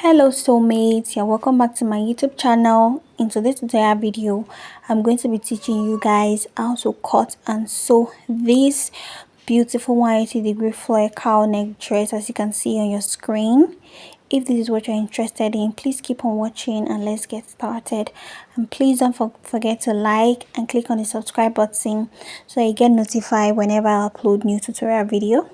Hello soulmates, yeah, welcome back to my YouTube channel. In today's tutorial video, I'm going to be teaching you guys how to cut and sew this beautiful 180-degree flare cowl neck dress, as you can see on your screen. If this is what you're interested in, please keep on watching and let's get started. And please don't forget to like and click on the subscribe button so you get notified whenever I upload new tutorial video.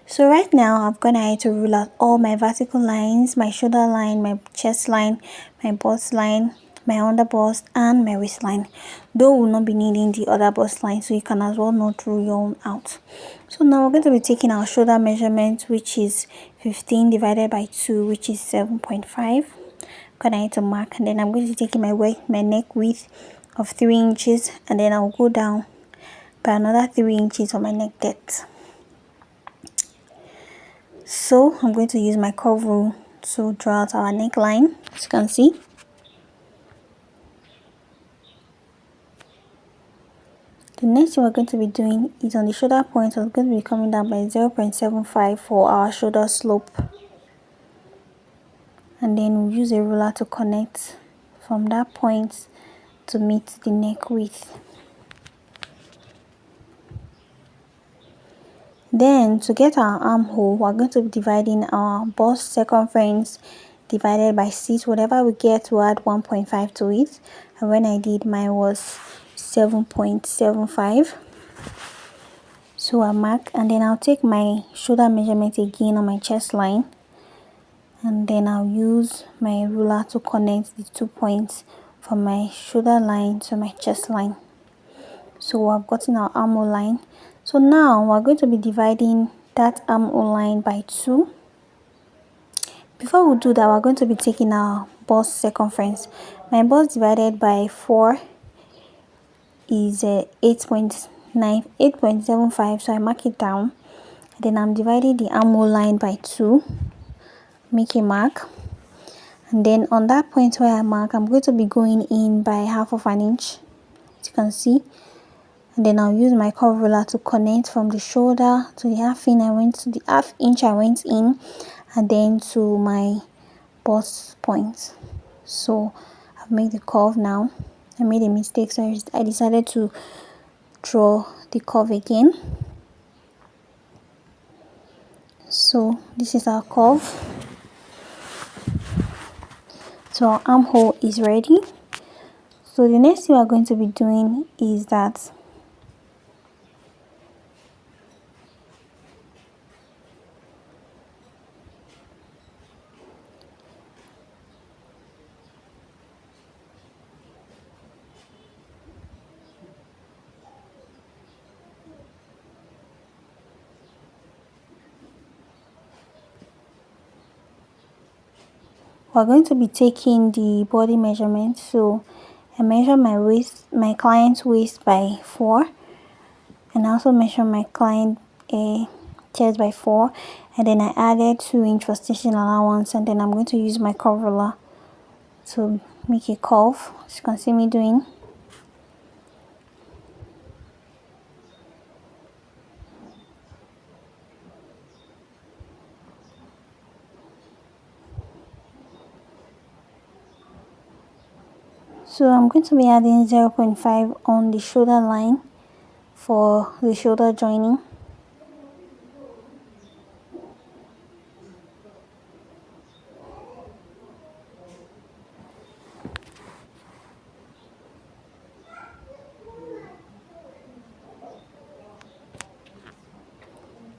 So right now I've gone ahead to rule out all my vertical lines, my shoulder line, my chest line, my bust line, my under bust and my waistline. Though we'll not be needing the other bust line, so you can as well not rule your own out. So now we're going to be taking our shoulder measurement, which is 15 divided by 2, which is 7.5. Gonna ahead to mark, and then I'm going to take my neck width of 3 inches, and then I'll go down by another 3 inches on my neck depth. So I'm going to use my curve rule to draw out our neckline, as you can see. The next thing we're going to be doing is on the shoulder point. We're going to be coming down by 0.75 for our shoulder slope, and then we'll use a ruler to connect from that point to meet the neck width. Then to get our armhole, we're going to be dividing our bust circumference divided by 6. Whatever we get, we'll add 1.5 to it. And when I did, mine was 7.75. So I mark, and then I'll take my shoulder measurement again on my chest line. And then I'll use my ruler to connect the 2 points from my shoulder line to my chest line. So I've gotten our armhole line. So now we're going to be dividing that armhole line by 2. Before we do that, we're going to be taking our bust circumference. My bust divided by 4 is 8.75, so I mark it down. Then I'm dividing the armhole line by 2, make a mark. And then on that point where I mark, I'm going to be going in by 1/2 of an inch, as you can see. And then I'll use my curve ruler to connect from the shoulder to the half inch I went in, and then to my bust point. So I've made the curve now. I made a mistake, so I decided to draw the curve again. So this is our curve. So our armhole is ready. So the next thing we're going to be doing is that we're going to be taking the body measurement. So I measure my client's waist by 4, and I also measure my client chest by 4, and then I added 2-inch for stitching allowance, and then I'm going to use my curve ruler to make a curve, as you can see me doing. So I'm going to be adding 0.5 on the shoulder line for the shoulder joining.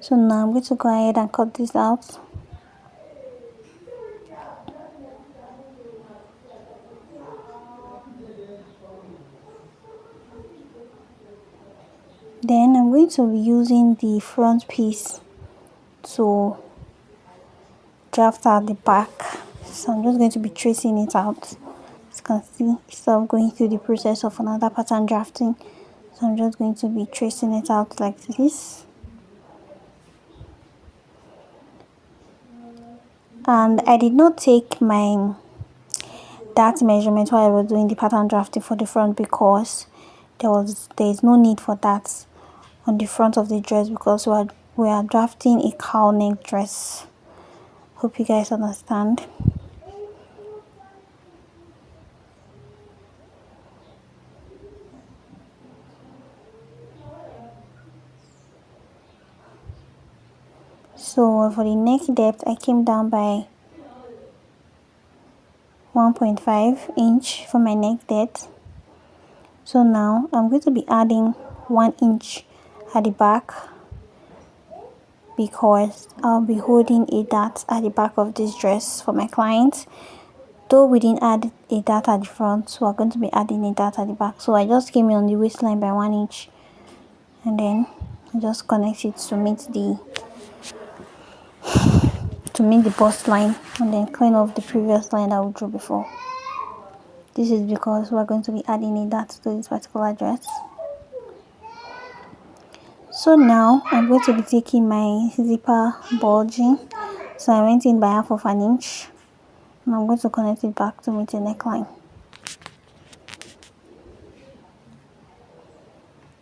So now I'm going to go ahead and cut this out. Then I'm going to be using the front piece to draft out the back. So I'm just going to be tracing it out, as you can see, instead of going through the process of another pattern drafting. So I'm just going to be tracing it out like this. And I did not take that measurement while I was doing the pattern drafting for the front, because there is no need for that on the front of the dress, because we are drafting a cowl neck dress. Hope you guys understand. So for the neck depth, I came down by 1.5 inch for my neck depth. So now I'm going to be adding 1 inch at the back, because I'll be holding a dart at the back of this dress for my clients. Though we didn't add a dart at the front, so we're going to be adding a dart at the back. So I just came in on the waistline by 1 inch, and then I just connect it to meet the bust line, and then clean off the previous line that we drew before. This is because we're going to be adding a dart to this particular dress. So now I'm going to be taking my zipper bulging. So I went in by 1/2 inch, and I'm going to connect it back to meet the neckline.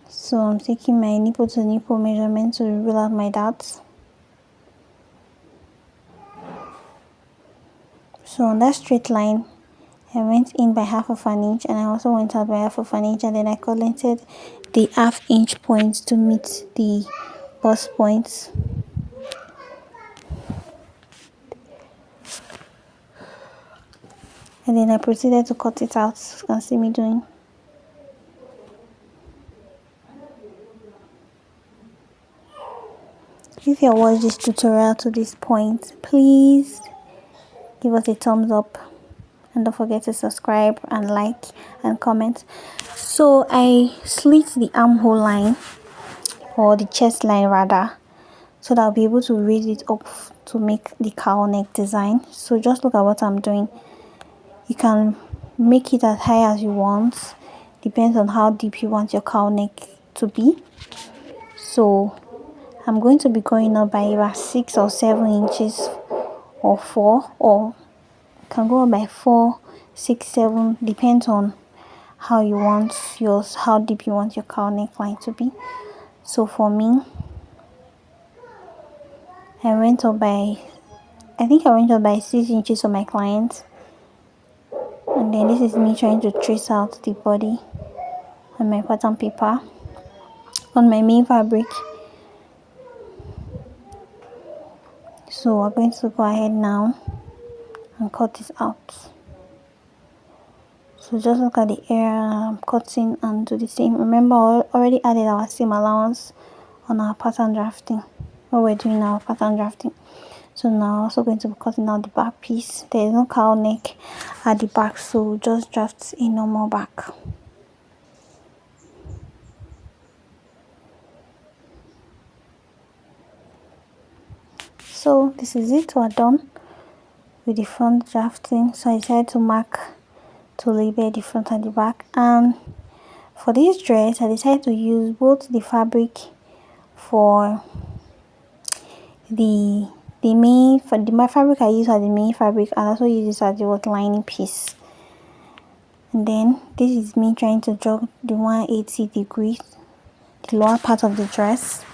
So I'm taking my nipple to nipple measurement to rule out my darts. So on that straight line, I went in by 1/2 inch, and I also went out by 1/2 inch, and then I collected the 1/2 inch points to meet the bust points. And then I proceeded to cut it out, as you can see me doing. If you watched this tutorial to this point, please give us a thumbs up, and don't forget to subscribe and like and comment. So I slit the armhole line, or the chest line rather, so that I'll be able to raise it up to make the cowl neck design. So just look at what I'm doing. You can make it as high as you want, depends on how deep you want your cowl neck to be. So I'm going to be going up by about 6 or 7 inches, or 4, or can go up by 4, 6, 7, depends on how you want yours, how deep you want your cowl neckline to be. So for me, I went up by 6 inches for my clients. And then this is me trying to trace out the body on my pattern paper, on my main fabric. So we're going to go ahead now and cut this out. So just look at the area I'm cutting and do the same. Remember, I already added our seam allowance on our pattern drafting when we're doing our pattern drafting. So now I'm also going to be cutting out the back piece. There is no cowl neck at the back, so just draft a normal back. So this is it, we're done with the front drafting. So I decided to mark to label the front and the back. And for this dress, I decided to use both the fabric for my fabric I use as the main fabric, and also use this as the lining piece. And then this is me trying to draw the 180 degrees, the lower part of the dress.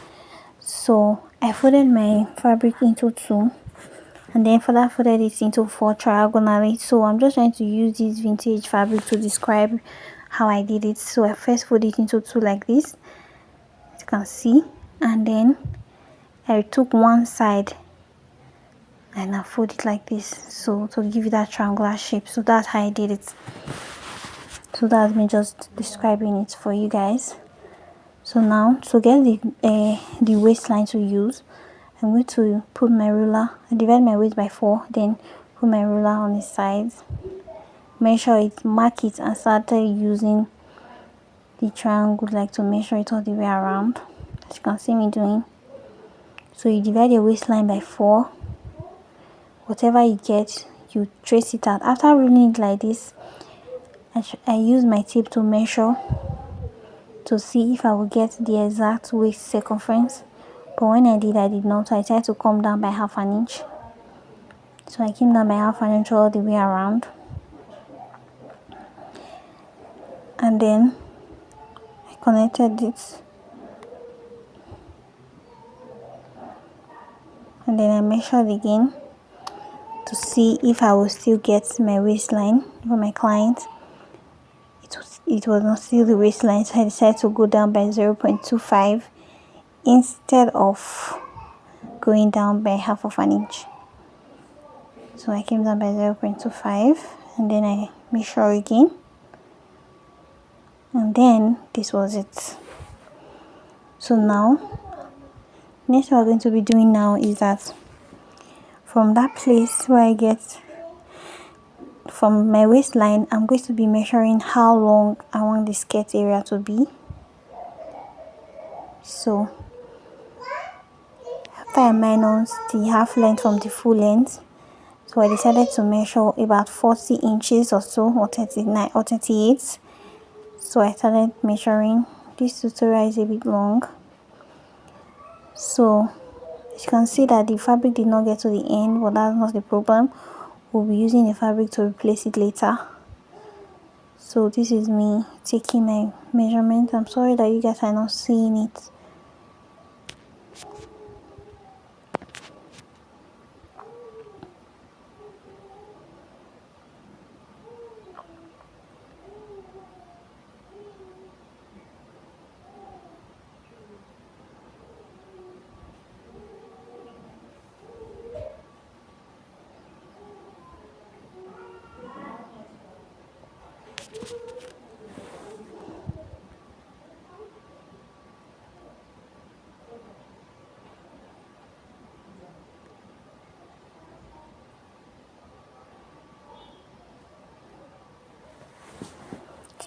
So I folded my fabric into 2, and then further folded it into 4 triagonally. So I'm just trying to use this vintage fabric to describe how I did it. So I first folded it into 2 like this, as you can see, and then I took one side and I fold it like this, so to give it that triangular shape. So that's how I did it. So that's me just describing it for you guys. So now to get the waistline to use, I'm going to put my ruler, I divide my waist by 4, then put my ruler on the sides, measure it, mark it, and started using the triangle like to measure it all the way around, as you can see me doing. So you divide your waistline by 4, whatever you get, you trace it out. After ruling it like this, I use my tape to measure to see if I will get the exact waist circumference. But when I did not. So I tried to come down by 1/2 inch. So I came down by 1/2 inch all the way around, and then I connected it, and then I measured again to see if I will still get my waistline for my client. It was not still the waistline, so I decided to go down by 0.25 instead of going down by half of an inch. So I came down by 0.25 and then I measure again, and then this was it. So now next what we're going to be doing now is that from that place where I get from my waistline, I'm going to be measuring how long I want the skirt area to be. So after I minus the half length from the full length, so I decided to measure about 40 inches or so, or 39 or 38. So I started measuring. This tutorial is a bit long, so you can see that the fabric did not get to the end, but that's not the problem. We'll be using the fabric to replace it later. So this is me taking my measurement. I'm sorry that you guys are not seeing it.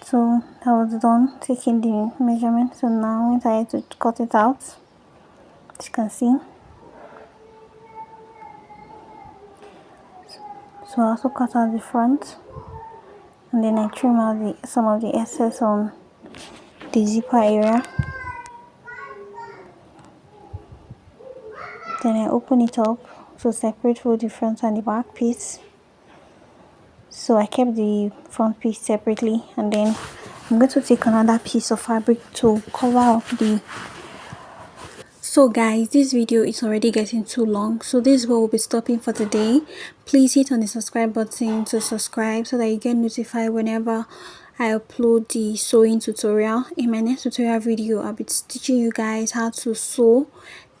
So I was done taking the measurement. So now I decided to cut it out. As you can see. So I also cut out the front, and then I trim out some of the excess on the zipper area. Then I open it up to separate both the front and the back piece. So I kept the front piece separately, and then I'm going to take another piece of fabric to cover up the. So guys, this video is already getting too long, so this is where we'll be stopping for today. Please hit on the subscribe button to subscribe so that you get notified whenever I upload the sewing tutorial. In my next tutorial video, I'll be teaching you guys how to sew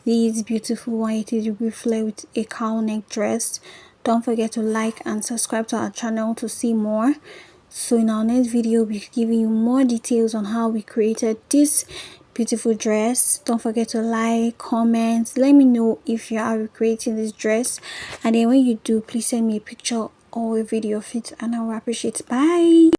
these beautiful 180-degree flare with a cowl neck dress. Don't forget to like and subscribe to our channel to see more. So in our next video, we'll be giving you more details on how we created this beautiful dress. Don't forget to like, comment, let me know if you are recreating this dress, and then when you do, please send me a picture or a video of it, and I will appreciate it. Bye.